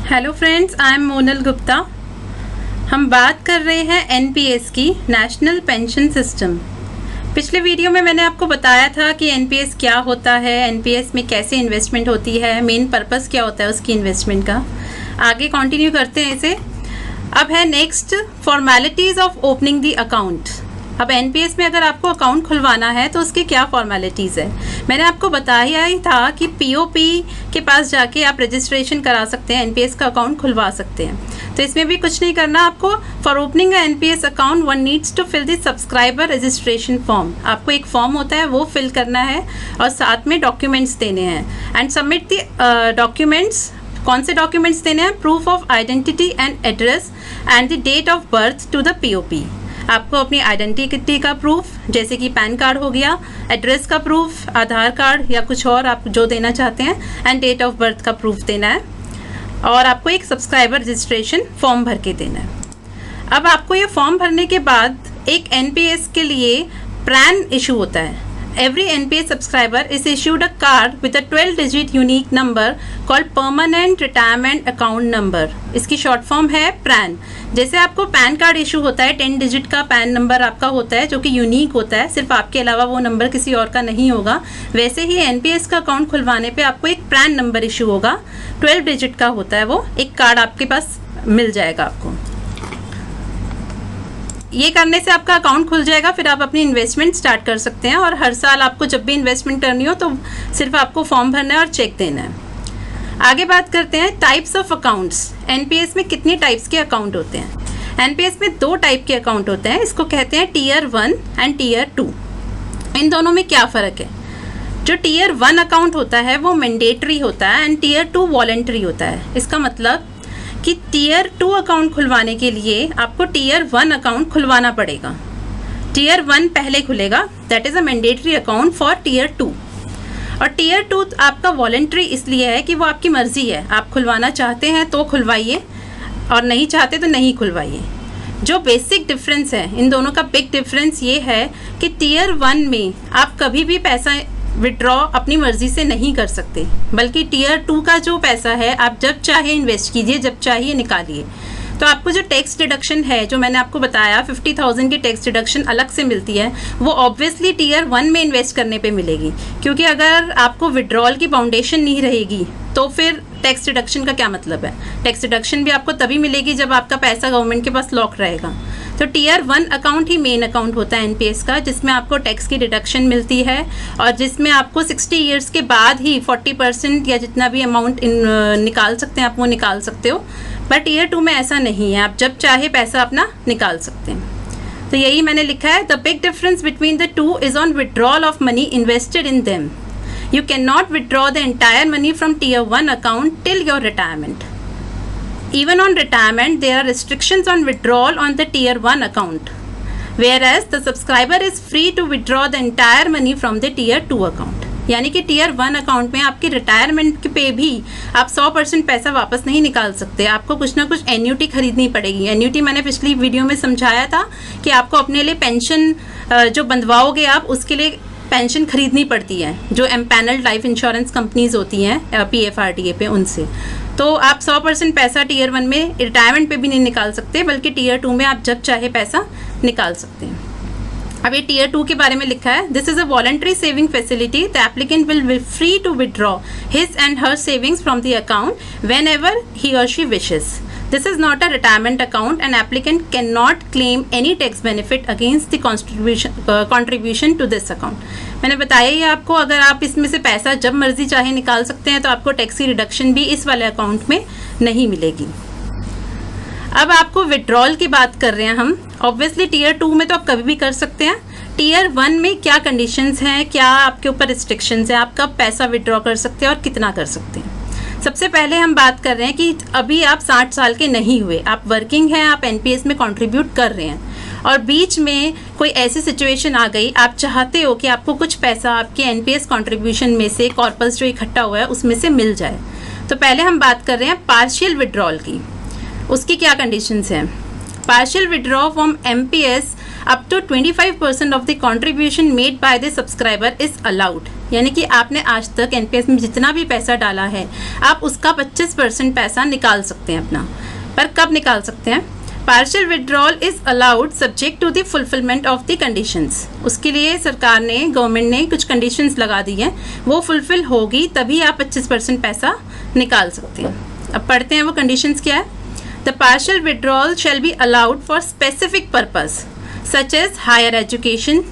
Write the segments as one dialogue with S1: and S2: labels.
S1: Hello friends, I am Monal Gupta. हम बात कर रहे हैं एनपीएस की, नेशनल पेंशन सिस्टम। पिछले वीडियो में मैंने आपको बताया था कि एनपीएस क्या होता है, एनपीएस में कैसे इन्वेस्टमेंट होती है, मेन पर्पस क्या होता है उसकी इन्वेस्टमेंट का। आगे कंटिन्यू करते हैं इसे। अब है next, formalities of opening the account. अब एनपीएस में अगर आपको अकाउंट खुलवाना है तो उसकी क्या फॉर्मेलिटीज़ है। मैंने आपको बताया ही था कि पीओपी के पास जाके आप रजिस्ट्रेशन करा सकते हैं, एनपीएस का अकाउंट खुलवा सकते हैं। तो इसमें भी कुछ नहीं करना आपको। For opening a NPS account one needs to fill the subscriber registration form. आपको एक फॉर्म होता है वो फिल करना है और साथ में डॉक्यूमेंट्स देने हैं एंड सबमिट द डॉक्यूमेंट्स। कौन से डॉक्यूमेंट्स देने हैं? Proof of identity and address and the date of birth to the POP. आपको अपनी आइडेंटिटी का प्रूफ, जैसे कि पैन कार्ड हो गया, एड्रेस का प्रूफ, आधार कार्ड या कुछ और आप जो देना चाहते हैं, एंड डेट ऑफ बर्थ का प्रूफ देना है। और आपको एक सब्सक्राइबर रजिस्ट्रेशन फॉर्म भर के देना है। अब आपको ये फॉर्म भरने के बाद एक एनपीएस के लिए पैन इशू होता है। Every NPS subscriber is issued a card with a 12-digit unique number called Permanent Retirement Account Number. इसकी शॉर्ट फॉर्म है PRAN। जैसे आपको पैन कार्ड इशू होता है, 10 डिजिट का पैन नंबर आपका होता है जो कि यूनिक होता है, सिर्फ आपके अलावा वो नंबर किसी और का नहीं होगा। वैसे ही एनपीएस का अकाउंट खुलवाने पे आपको एक पैन नंबर इशू होगा, 12 डिजिट का होता है वो। एक कार्ड आपके पास मिल जाएगा आपको। ये करने से आपका अकाउंट खुल जाएगा, फिर आप अपनी इन्वेस्टमेंट स्टार्ट कर सकते हैं। और हर साल आपको जब भी इन्वेस्टमेंट करनी हो तो सिर्फ आपको फॉर्म भरना है और चेक देना है। आगे बात करते हैं टाइप्स ऑफ अकाउंट्स। एनपीएस में कितनी टाइप्स के अकाउंट होते हैं? एनपीएस में 2 टाइप के अकाउंट होते हैं। इसको कहते हैं टीयर 1 एंड टीयर 2। इन दोनों में क्या फ़र्क है? जो टीयर 1 अकाउंट होता है वो मैंडेटरी होता है एंड टीयर 2 वॉलंटरी होता है। इसका मतलब कि टीयर 2 अकाउंट खुलवाने के लिए आपको टीयर 1 अकाउंट खुलवाना पड़ेगा। टीयर 1 पहले खुलेगा, that is a mandatory account for tier 2। और टीयर 2 आपका वॉलंटरी इसलिए है कि वो आपकी मर्ज़ी है, आप खुलवाना चाहते हैं तो खुलवाइए और नहीं चाहते तो नहीं खुलवाइए। जो बेसिक डिफरेंस है इन दोनों का, बिग डिफरेंस ये है कि टीयर 1 में आप कभी भी पैसा विड्रॉ अपनी मर्जी से नहीं कर सकते, बल्कि टीयर 2 का जो पैसा है आप जब चाहे इन्वेस्ट कीजिए, जब चाहिए निकालिए। तो आपको जो टैक्स डिडक्शन है, जो मैंने आपको बताया 50,000 की टैक्स डिडक्शन अलग से मिलती है, वो ऑब्वियसली टीयर 1 में इन्वेस्ट करने पे मिलेगी। क्योंकि अगर आपको विड्रॉल की फाउंडेशन नहीं रहेगी तो फिर टैक्स डिडक्शन का क्या मतलब है? टैक्स डिडक्शन भी आपको तभी मिलेगी जब आपका पैसा गवर्नमेंट के पास लॉक रहेगा। तो टीयर 1 अकाउंट ही मेन अकाउंट होता है एनपीएस का, जिसमें आपको टैक्स की डिडक्शन मिलती है और जिसमें आपको 60 ईयर्स के बाद ही 40% या जितना भी अमाउंट निकाल सकते हैं आप वो निकाल सकते हो। बट टीयर 2 में ऐसा नहीं है, आप जब चाहे पैसा अपना निकाल सकते हैं। तो यही मैंने लिखा है, the big difference between the two is on withdrawal of money invested in them. You cannot withdraw the entire money from tier 1 account till your retirement. Even on retirement, there are restrictions on withdrawal on the tier 1 account, whereas the subscriber is free to withdraw the entire money from the tier 2 account. यानी कि tier 1 account में आपकी retirement पे भी आप 100% पैसा वापस नहीं निकाल सकते। आपको कुछ ना कुछ एन्यूटी खरीदनी पड़ेगी। एन्यूटी मैंने पिछली वीडियो में समझाया था कि आपको अपने लिए पेंशन जो बंधवाओगे आप, उसके लिए पेंशन खरीदनी पड़ती है, जो एम्पैनल्ड लाइफ इंश्योरेंस कंपनीज होती हैं पीएफआरडीए पे, उनसे। तो आप 100% पैसा टीयर 1 में रिटायरमेंट पे भी नहीं निकाल सकते, बल्कि टीयर 2 में आप जब चाहे पैसा निकाल सकते हैं। अब ये टीयर 2 के बारे में लिखा है, this is a voluntary saving facility, the applicant will be free to withdraw his and her savings from the account whenever he और she wishes. This is not a retirement account and applicant cannot claim any tax benefit against the contribution to this account. मैंने बताया ही आपको, अगर आप इसमें से पैसा जब मर्जी चाहे निकाल सकते हैं तो आपको टैक्स की रिडक्शन भी इस वाले अकाउंट में नहीं मिलेगी। अब आपको विड्रॉल की बात कर रहे हैं हम। ऑब्वियसली टीयर 2 में तो आप कभी भी कर सकते हैं। टीयर 1 में क्या कंडीशंस हैं, क्या आपके ऊपर रिस्ट्रिक्शंस हैं, आप कब पैसा विड्रॉ कर सकते हैं और कितना कर सकते हैं। सबसे पहले हम बात कर रहे हैं कि अभी आप 60 साल के नहीं हुए, आप वर्किंग हैं, आप एनपीएस में कंट्रीब्यूट कर रहे हैं और बीच में कोई ऐसी सिचुएशन आ गई, आप चाहते हो कि आपको कुछ पैसा आपके एनपीएस कंट्रीब्यूशन में से, कॉर्पस जो इकट्ठा हुआ है उसमें से मिल जाए। तो पहले हम बात कर रहे हैं पार्शियल विड्रॉल की। उसकी क्या कंडीशंस हैं? Partial withdraw from MPS up to 25% of the contribution made by the subscriber is allowed. यानी कि आपने आज तक एनपीएस में जितना भी पैसा डाला है आप उसका 25% पैसा निकाल सकते हैं अपना। पर कब निकाल सकते हैं? Partial withdrawal is allowed subject to the fulfilment of the conditions. उसके लिए सरकार ने, गवर्नमेंट ने कुछ कंडीशंस लगा दी हैं, वो फुलफिल होगी तभी आप 25% पैसा निकाल सकते हैं। अब पढ़ते हैं वो कंडीशंस क्या है। The partial withdrawal shall be allowed for specific purpose such as higher education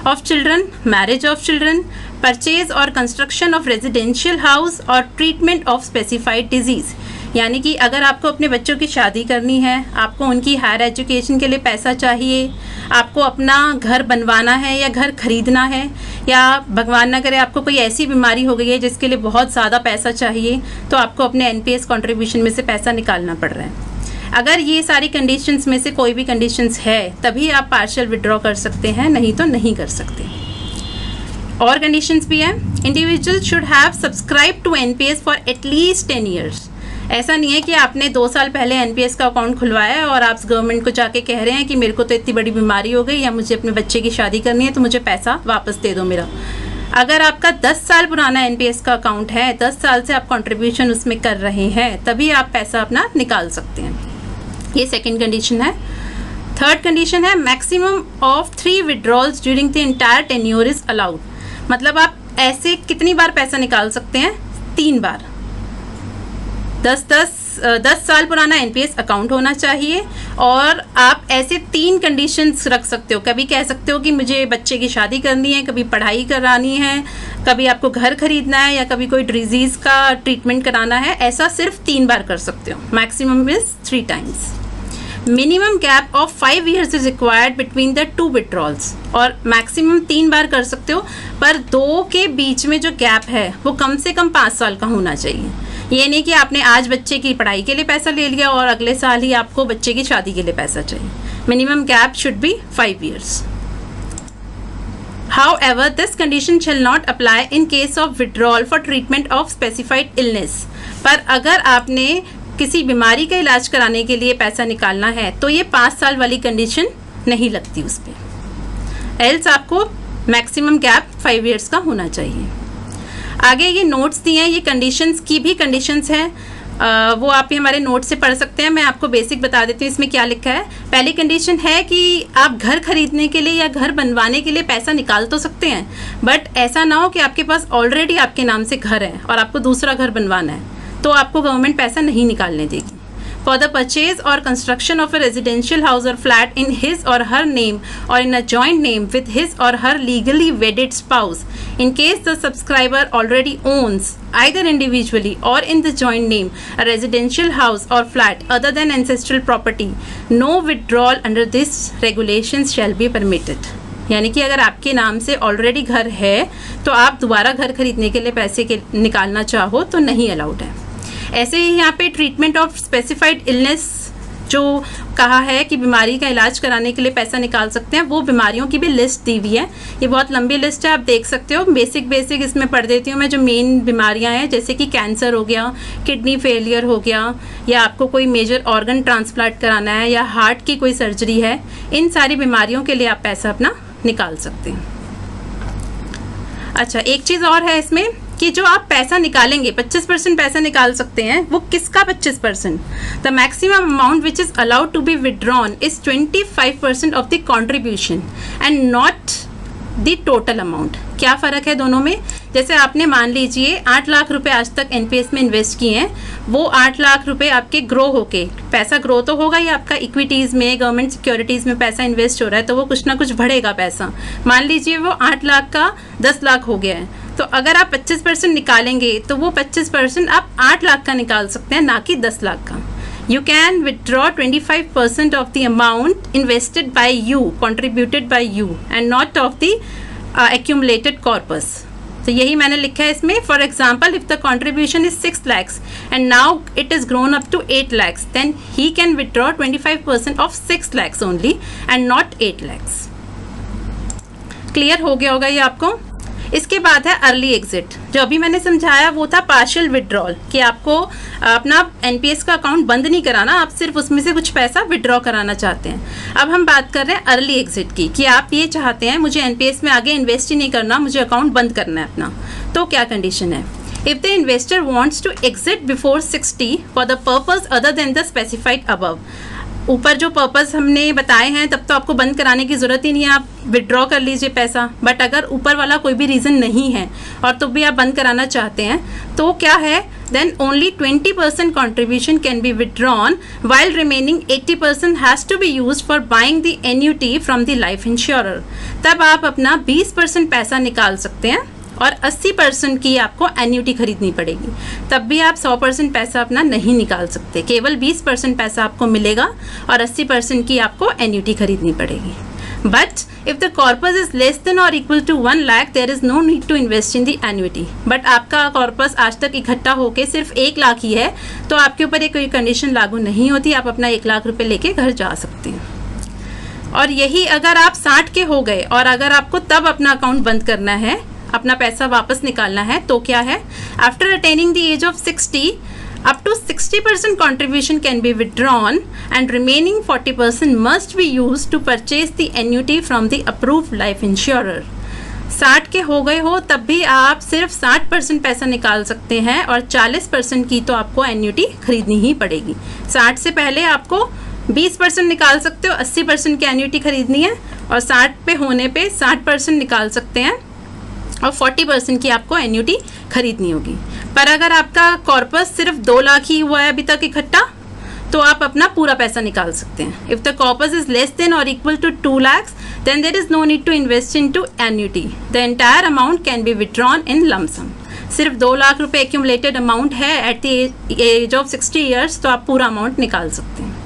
S1: of children, marriage of children, purchase और construction of residential house और treatment of specified disease। यानी कि अगर आपको अपने बच्चों की शादी करनी है, आपको उनकी हायर एजुकेशन के लिए पैसा चाहिए, आपको अपना घर बनवाना है या घर खरीदना है, या भगवान ना करे आपको कोई ऐसी बीमारी हो गई है जिसके लिए बहुत ज़्यादा पैसा चाहिए, तो आपको अपने एनपीएस कंट्रीब्यूशन में से पैसा निकालना पड़ रहा है। अगर ये सारी कंडीशंस में से कोई भी कंडीशंस है तभी आप पार्शियल विड्रॉ कर सकते हैं, नहीं तो नहीं कर सकते। और कंडीशंस भी हैं। Individual should have subscribe to NPS for at least 10 years. ऐसा नहीं है कि आपने 2 साल पहले एनपीएस का अकाउंट खुलवाया है और आप गवर्नमेंट को जाके कह रहे हैं कि मेरे को तो इतनी बड़ी बीमारी हो गई या मुझे अपने बच्चे की शादी करनी है तो मुझे पैसा वापस दे दो मेरा। अगर आपका 10 साल पुराना एनपीएस का अकाउंट है, 10 साल से आप कंट्रीब्यूशन उसमें कर रहे हैं, तभी आप पैसा अपना निकाल सकते हैं। ये सेकेंड कंडीशन है। थर्ड कंडीशन है maximum of 3 withdrawals during the entire tenure is allowed. मतलब आप ऐसे कितनी बार पैसा निकाल सकते हैं? 3 बार। 10 साल पुराना एनपीएस अकाउंट होना चाहिए और आप ऐसे 3 कंडीशंस रख सकते हो। कभी कह सकते हो कि मुझे बच्चे की शादी करनी है, कभी पढ़ाई करानी है, कभी आपको घर खरीदना है, या कभी कोई डिजीज़ का ट्रीटमेंट कराना है। ऐसा सिर्फ 3 बार कर सकते हो। Maximum is 3 times. Minimum gap of 5 years is required between the 2 withdrawals. और मैक्सिमम 3 बार कर सकते हो, पर 2 के बीच में जो गैप है वो कम से कम 5 साल का होना चाहिए। ये नहीं कि आपने आज बच्चे की पढ़ाई के लिए पैसा ले लिया और अगले साल ही आपको बच्चे की शादी के लिए पैसा चाहिए। Minimum gap should be 5 years। However, this condition shall not apply in case of withdrawal for treatment of specified illness। पर अगर आपने किसी बीमारी का इलाज कराने के लिए पैसा निकालना है तो ये 5 साल वाली कंडीशन नहीं लगती उस पर। एल्स आपको मैक्सिमम गैप 5 years का होना चाहिए। आगे ये नोट्स दिए हैं, ये कंडीशंस की भी कंडीशंस हैं, वो आप ये हमारे नोट से पढ़ सकते हैं। मैं आपको बेसिक बता देती हूँ इसमें क्या लिखा है। पहली कंडीशन है कि आप घर खरीदने के लिए या घर बनवाने के लिए पैसा निकाल तो सकते हैं, बट ऐसा ना हो कि आपके पास ऑलरेडी आपके नाम से घर है और आपको दूसरा घर बनवाना है, तो आपको गवर्नमेंट पैसा नहीं निकालने देगी। For the purchase or construction of a residential house or flat in his or her name or in a joint name with his or her legally wedded spouse, in case the subscriber already owns either individually or in the joint name a residential house or flat other than ancestral property, no withdrawal under this regulations shall be permitted। यानी कि अगर आपके नाम से already घर है तो आप दोबारा घर खरीदने के लिए पैसे के निकालना चाहो तो नहीं अलाउड है। ऐसे ही यहाँ पे ट्रीटमेंट ऑफ स्पेसिफाइड इलनेस जो कहा है कि बीमारी का इलाज कराने के लिए पैसा निकाल सकते हैं, वो बीमारियों की भी लिस्ट दी हुई है। ये बहुत लंबी लिस्ट है, आप देख सकते हो। बेसिक इसमें पढ़ देती हूँ मैं। जो मेन बीमारियाँ हैं जैसे कि कैंसर हो गया, किडनी फेलियर हो गया, या आपको कोई मेजर ऑर्गन ट्रांसप्लांट कराना है, या हार्ट की कोई सर्जरी है, इन सारी बीमारियों के लिए आप पैसा अपना निकाल सकते हैं। अच्छा, एक चीज़ और है इसमें कि जो आप पैसा निकालेंगे 25% पैसा निकाल सकते हैं, वो किसका 25%? The maximum amount which is allowed to be withdrawn is 25% of the contribution and not the total amount. क्या फ़र्क है दोनों में? जैसे आपने मान लीजिए 8 लाख रुपए आज तक एनपीएस में इन्वेस्ट किए हैं, वो 8 लाख रुपए आपके ग्रो होके, पैसा ग्रो तो होगा ही आपका, इक्विटीज़ में, गवर्नमेंट सिक्योरिटीज़ में पैसा इन्वेस्ट हो रहा है तो वो कुछ ना कुछ बढ़ेगा पैसा। मान लीजिए वो 8 लाख का 10 लाख हो गया है, तो अगर आप 25% निकालेंगे तो वो 25% आप 8 लाख का निकाल सकते हैं, ना कि 10 लाख का। You can withdraw 25% of the amount invested by you, contributed by you, and not of the accumulated corpus। तो यही मैंने लिखा है इसमें। For example, if the contribution is 6 lakhs and now it is grown up to 8 lakhs, then he can withdraw 25% of 6 lakhs only and not 8 lakhs। Clear हो गया होगा ये आपको। इसके बाद है अर्ली एग्जिट। जो अभी मैंने समझाया वो था पार्शियल विड्रॉल, कि आपको अपना एनपीएस का अकाउंट बंद नहीं कराना, आप सिर्फ उसमें से कुछ पैसा विड्रॉ कराना चाहते हैं। अब हम बात कर रहे हैं अर्ली एग्जिट की, कि आप ये चाहते हैं मुझे एनपीएस में आगे इन्वेस्ट ही नहीं करना, मुझे अकाउंट बंद करना है अपना। तो क्या कंडीशन है? If the investor wants to exit before 60 for the purpose other than the specified above, ऊपर जो पर्पस हमने बताए हैं तब तो आपको बंद कराने की ज़रूरत ही नहीं है, आप विड्रॉ कर लीजिए पैसा। बट अगर ऊपर वाला कोई भी रीज़न नहीं है और तो भी आप बंद कराना चाहते हैं तो क्या है, then only 20% contribution can be withdrawn while remaining 80% has to be used for buying the annuity from the life insurer। तब आप अपना 20% पैसा निकाल सकते हैं और 80% की आपको एन्यूटी खरीदनी पड़ेगी। तब भी आप 100% पैसा अपना नहीं निकाल सकते, केवल 20% पैसा आपको मिलेगा और 80% की आपको एन्यूटी खरीदनी पड़ेगी। But if the corpus is less than और equal to 1 lakh there is no need to invest in the annuity. But आपका कॉर्पस आज तक इकट्ठा होके सिर्फ 1 लाख ही है तो आपके ऊपर ये कोई कंडीशन लागू नहीं होती, आप अपना 1 लाख रुपये लेके घर जा सकते हैं। और यही अगर आप 60 के हो गए और अगर आपको तब अपना अकाउंट बंद करना है, अपना पैसा वापस निकालना है, तो क्या है, after attaining the age of 60 up to 60% contribution can be withdrawn and remaining 40% must be used to purchase the annuity from the approved life insurer। 60 के हो गए हो तब भी आप सिर्फ 60% पैसा निकाल सकते हैं और 40% की तो आपको एन्यूटी खरीदनी ही पड़ेगी। 60 से पहले आपको 20% निकाल सकते हो, 80% की एन्यूटी खरीदनी है, और 60 पे होने पे 60% निकाल सकते हैं और 40% की आपको एन्यूटी खरीदनी होगी। पर अगर आपका कॉर्पस सिर्फ 2 लाख ही हुआ है अभी तक इकट्ठा तो आप अपना पूरा पैसा निकाल सकते हैं। If the corpus is less than और equal to 2 lakhs then there is no need to invest in to annuity, the entire amount can be withdrawn in lump sum. सिर्फ 2 लाख रुपए एक्यूमुलेटेड अमाउंट है at the age of 60 years तो आप पूरा amount निकाल सकते हैं।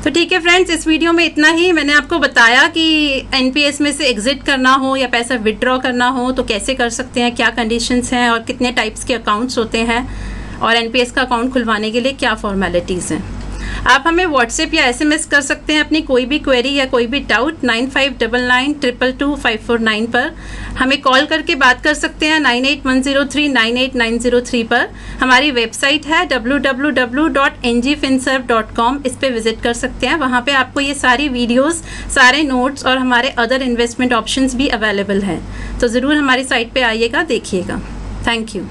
S1: तो ठीक है फ्रेंड्स, इस वीडियो में इतना ही। मैंने आपको बताया कि एनपीएस में से एग्जिट करना हो या पैसा विड्रॉ करना हो तो कैसे कर सकते हैं, क्या कंडीशंस हैं और कितने टाइप्स के अकाउंट्स होते हैं, और एनपीएस का अकाउंट खुलवाने के लिए क्या फॉर्मेलिटीज़ हैं। आप हमें व्हाट्सएप या एसएमएस कर सकते हैं अपनी कोई भी क्वेरी या कोई भी डाउट 9599222549 पर। हमें कॉल करके बात कर सकते हैं 9810398903 पर। हमारी वेबसाइट है www.ngfinserv.com, इस पर विजिट कर सकते हैं। वहाँ पे आपको ये सारी वीडियोस, सारे नोट्स और हमारे अदर इन्वेस्टमेंट ऑप्शंस भी अवेलेबल हैं। तो ज़रूर हमारी साइट पे आइएगा, देखिएगा। Thank you.